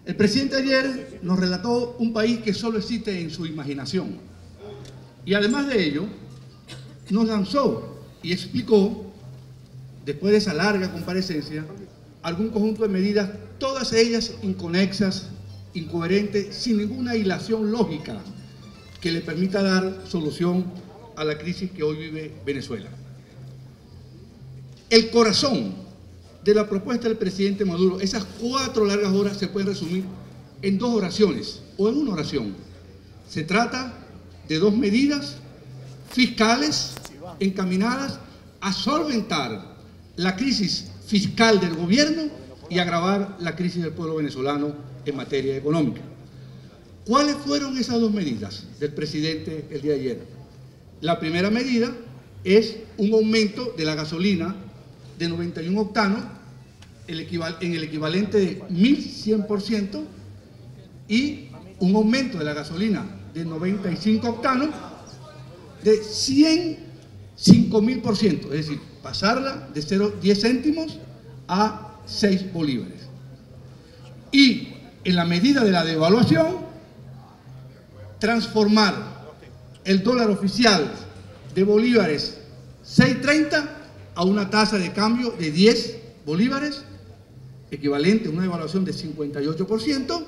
El presidente ayer nos relató un país que solo existe en su imaginación. Y además de ello, nos lanzó y explicó, después de esa larga comparecencia, algún conjunto de medidas, todas ellas inconexas, incoherentes, sin ninguna hilación lógica que le permita dar solución a la crisis que hoy vive Venezuela. El corazón de la propuesta del presidente Maduro, esas 4 largas horas se pueden resumir en 2 oraciones o en una oración. Se trata de 2 medidas fiscales encaminadas a solventar la crisis fiscal del gobierno y agravar la crisis del pueblo venezolano en materia económica. ¿Cuáles fueron esas 2 medidas del presidente el día de ayer? La primera medida es un aumento de la gasolina de 91 octanos en el equivalente de 1.100% y un aumento de la gasolina de 95 octanos de 105.000%, es decir, pasarla de 0,10 céntimos a 6 bolívares. Y en la medida de la devaluación, transformar el dólar oficial de bolívares 6.30 a una tasa de cambio de 10 bolívares, equivalente a una devaluación de 58%,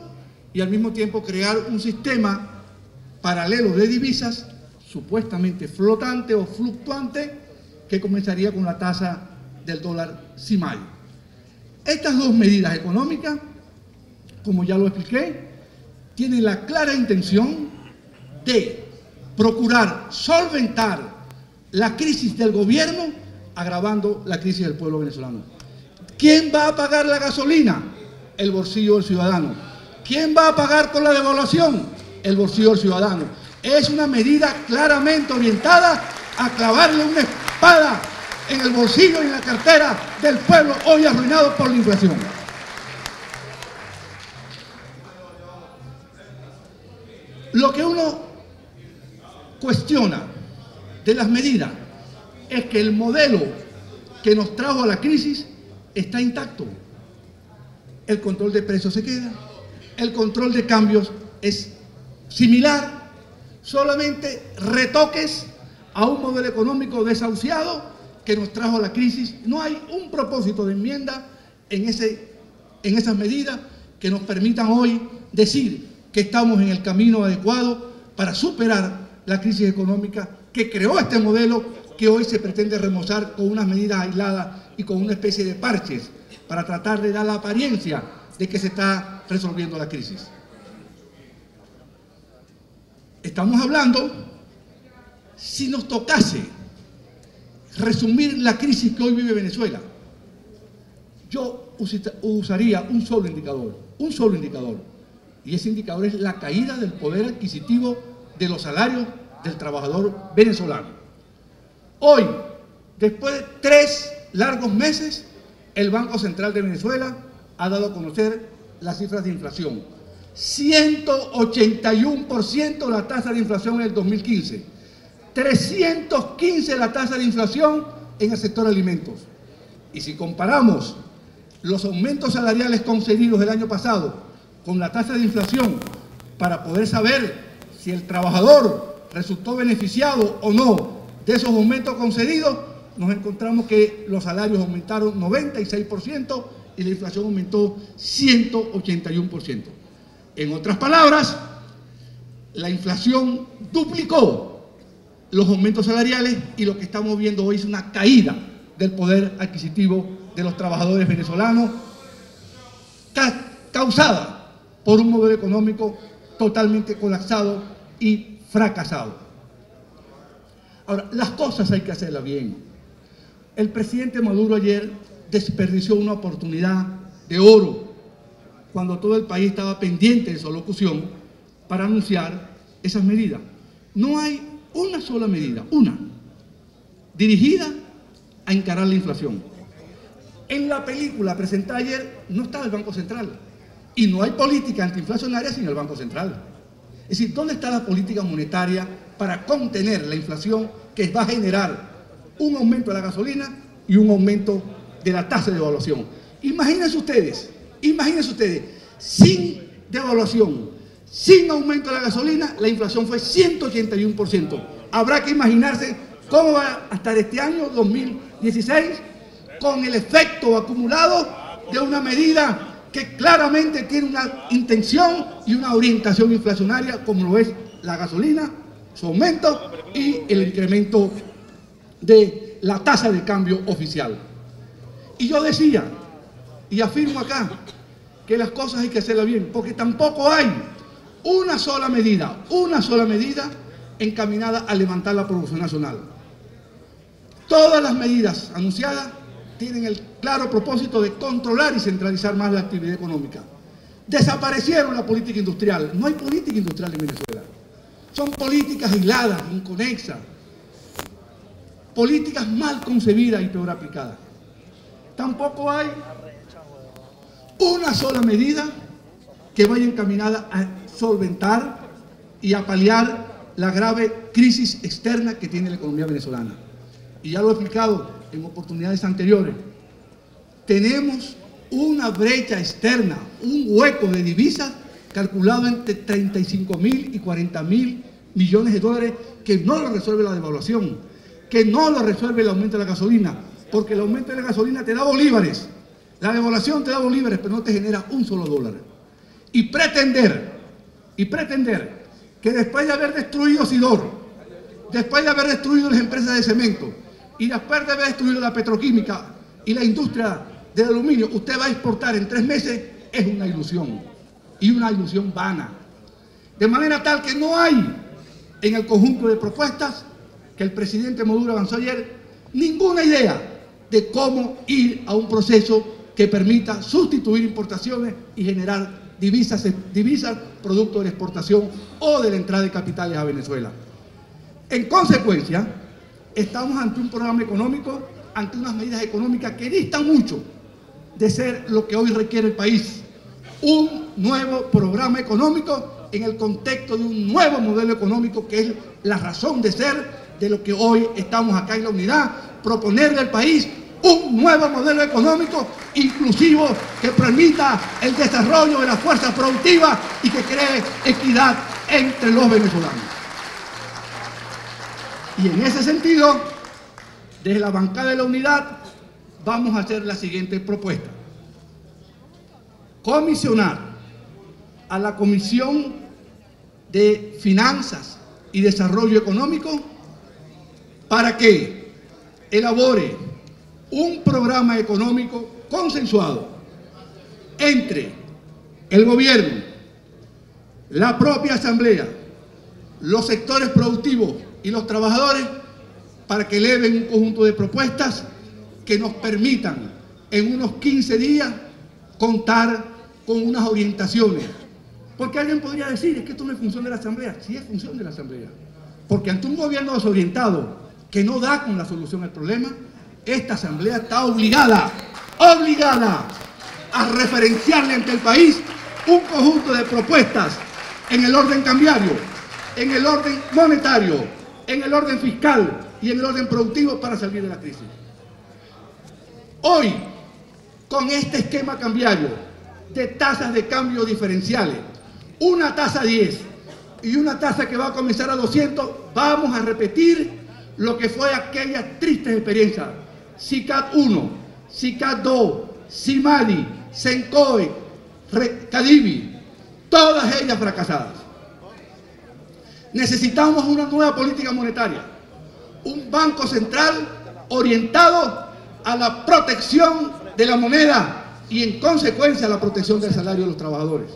y al mismo tiempo crear un sistema paralelo de divisas supuestamente flotante o fluctuante que comenzaría con la tasa del dólar CIMAI. Estas 2 medidas económicas, como ya lo expliqué, tienen la clara intención de procurar solventar la crisis del gobierno, agravando la crisis del pueblo venezolano. ¿Quién va a pagar la gasolina? El bolsillo del ciudadano. ¿Quién va a pagar con la devaluación? El bolsillo del ciudadano. Es una medida claramente orientada a clavarle una espada en el bolsillo y en la cartera del pueblo hoy arruinado por la inflación. Lo que uno cuestiona de las medidas es que el modelo que nos trajo a la crisis está intacto. El control de precios se queda, el control de cambios es similar, solamente retoques a un modelo económico desahuciado que nos trajo a la crisis. No hay un propósito de enmienda en esas medidas que nos permitan hoy decir que estamos en el camino adecuado para superar la crisis económica que creó este modelo que hoy se pretende remozar con unas medidas aisladas y con una especie de parches para tratar de dar la apariencia de que se está resolviendo la crisis. Estamos hablando, si nos tocase resumir la crisis que hoy vive Venezuela, yo usaría un solo indicador, y ese indicador es la caída del poder adquisitivo de los salarios del trabajador venezolano. Hoy, después de 3 largos meses, el Banco Central de Venezuela ha dado a conocer las cifras de inflación. 181% la tasa de inflación en el 2015, 315 la tasa de inflación en el sector alimentos. Y si comparamos los aumentos salariales concedidos el año pasado con la tasa de inflación para poder saber si el trabajador resultó beneficiado o no de esos aumentos concedidos, nos encontramos que los salarios aumentaron 96% y la inflación aumentó 181%. En otras palabras, la inflación duplicó los aumentos salariales y lo que estamos viendo hoy es una caída del poder adquisitivo de los trabajadores venezolanos causada por un modelo económico totalmente colapsado y fracasado. Ahora, las cosas hay que hacerlas bien. El presidente Maduro ayer desperdició una oportunidad de oro cuando todo el país estaba pendiente de su alocución para anunciar esas medidas. No hay una sola medida, dirigida a encarar la inflación. En la película presentada ayer no estaba el Banco Central y no hay política antiinflacionaria sin el Banco Central. Es decir, ¿dónde está la política monetaria para contener la inflación que va a generar un aumento de la gasolina y un aumento de la tasa de devaluación? Imagínense ustedes, sin devaluación, sin aumento de la gasolina, la inflación fue 181%. Habrá que imaginarse cómo va a estar este año 2016 con el efecto acumulado de una medida que claramente tiene una intención y una orientación inflacionaria, como lo es la gasolina, su aumento y el incremento de la tasa de cambio oficial. Y yo decía, y afirmo acá, que las cosas hay que hacerlas bien, porque tampoco hay una sola medida encaminada a levantar la producción nacional. Todas las medidas anunciadas tienen el claro propósito de controlar y centralizar más la actividad económica. Desaparecieron la política industrial. No hay política industrial en Venezuela. Son políticas aisladas, inconexas, políticas mal concebidas y peor aplicadas. Tampoco hay una sola medida que vaya encaminada a solventar y a paliar la grave crisis externa que tiene la economía venezolana. Y ya lo he explicado en oportunidades anteriores. Tenemos una brecha externa, un hueco de divisas calculado entre 35.000 y 40.000 millones de dólares que no lo resuelve la devaluación, que no lo resuelve el aumento de la gasolina, porque el aumento de la gasolina te da bolívares, la devaluación te da bolívares, pero no te genera un solo dólar. Y pretender que después de haber destruido Sidor, después de haber destruido las empresas de cemento y después de haber destruido la petroquímica y la industria del aluminio, usted va a exportar en 3 meses, es una ilusión, y una ilusión vana. De manera tal que no hay en el conjunto de propuestas que el presidente Maduro avanzó ayer ninguna idea de cómo ir a un proceso que permita sustituir importaciones y generar divisas producto de la exportación o de la entrada de capitales a Venezuela. En consecuencia, estamos ante un programa económico, ante unas medidas económicas que distan mucho de ser lo que hoy requiere el país. Un nuevo programa económico en el contexto de un nuevo modelo económico que es la razón de ser de lo que hoy estamos acá en la unidad, proponerle al país un nuevo modelo económico inclusivo que permita el desarrollo de la fuerza productiva y que cree equidad entre los venezolanos. Y en ese sentido, desde la bancada de la unidad, vamos a hacer la siguiente propuesta. Comisionar a la Comisión de Finanzas y Desarrollo Económico para que elabore un programa económico consensuado entre el gobierno, la propia asamblea, los sectores productivos y los trabajadores para que eleven un conjunto de propuestas que nos permitan en unos 15 días contar con unas orientaciones. Porque alguien podría decir, es que esto no es función de la asamblea. Sí es función de la asamblea. Porque ante un gobierno desorientado que no da con la solución al problema, esta asamblea está obligada a referenciarle ante el país un conjunto de propuestas en el orden cambiario, en el orden monetario, en el orden fiscal y en el orden productivo para salir de la crisis. Hoy, con este esquema cambiario de tasas de cambio diferenciales, una tasa 10 y una tasa que va a comenzar a 200, vamos a repetir lo que fue aquella triste experiencia. SICAD 1, SICAD 2, CIMADI, SENCOE, CADIVI, todas ellas fracasadas. Necesitamos una nueva política monetaria, un banco central orientado a la protección de la moneda y en consecuencia a la protección del salario de los trabajadores.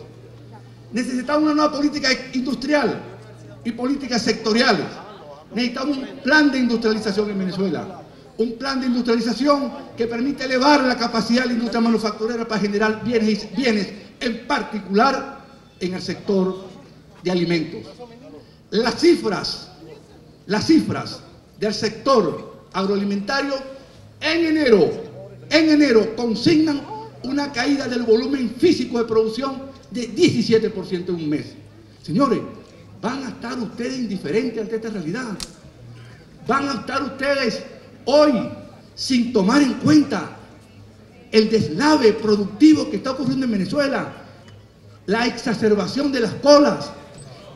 Necesitamos una nueva política industrial y políticas sectoriales. Necesitamos un plan de industrialización en Venezuela, un plan de industrialización que permite elevar la capacidad de la industria manufacturera para generar bienes, en particular en el sector de alimentos. Las cifras del sector agroalimentario en enero consignan una caída del volumen físico de producción de 17% en un mes. Señores, ¿van a estar ustedes indiferentes ante esta realidad? ¿Van a estar ustedes hoy sin tomar en cuenta el deslave productivo que está ocurriendo en Venezuela? la exacerbación de las colas,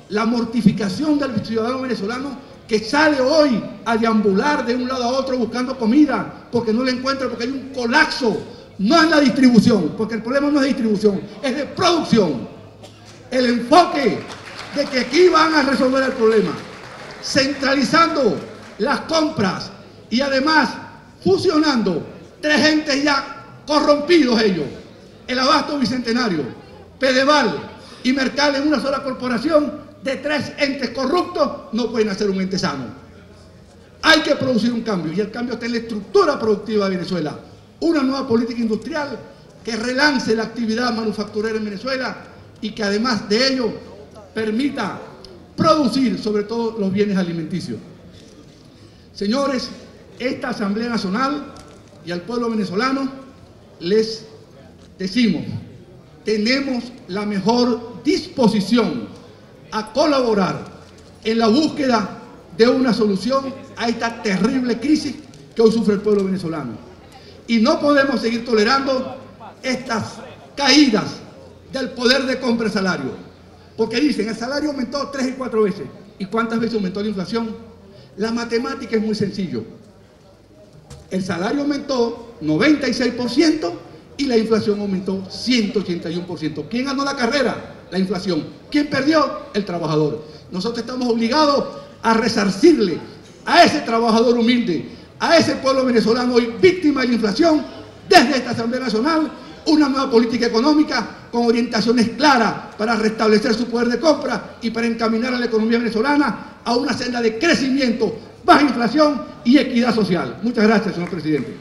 la mortificación del ciudadano venezolano que sale hoy a deambular de un lado a otro buscando comida porque no la encuentra, porque hay un colapso. No es la distribución, porque el problema no es de distribución, es de producción. El enfoque de que aquí van a resolver el problema, centralizando las compras y además fusionando tres entes ya corrompidos ellos, el Abasto Bicentenario, Pedeval y Mercal en una sola corporación de tres entes corruptos, no pueden hacer un ente sano. Hay que producir un cambio, y el cambio está en la estructura productiva de Venezuela. Una nueva política industrial que relance la actividad manufacturera en Venezuela y que además de ello permita producir sobre todo los bienes alimenticios. Señores, esta Asamblea Nacional y al pueblo venezolano les decimos, tenemos la mejor disposición a colaborar en la búsqueda de una solución a esta terrible crisis que hoy sufre el pueblo venezolano. Y no podemos seguir tolerando estas caídas del poder de compra del salario. Porque dicen, el salario aumentó 3 y 4 veces. ¿Y cuántas veces aumentó la inflación? La matemática es muy sencillo. El salario aumentó 96% y la inflación aumentó 181%. ¿Quién ganó la carrera? La inflación. ¿Quién perdió? El trabajador. Nosotros estamos obligados a resarcirle a ese trabajador humilde, a ese pueblo venezolano hoy víctima de la inflación, desde esta Asamblea Nacional, una nueva política económica con orientaciones claras para restablecer su poder de compra y para encaminar a la economía venezolana a una senda de crecimiento, baja inflación y equidad social. Muchas gracias, señor presidente.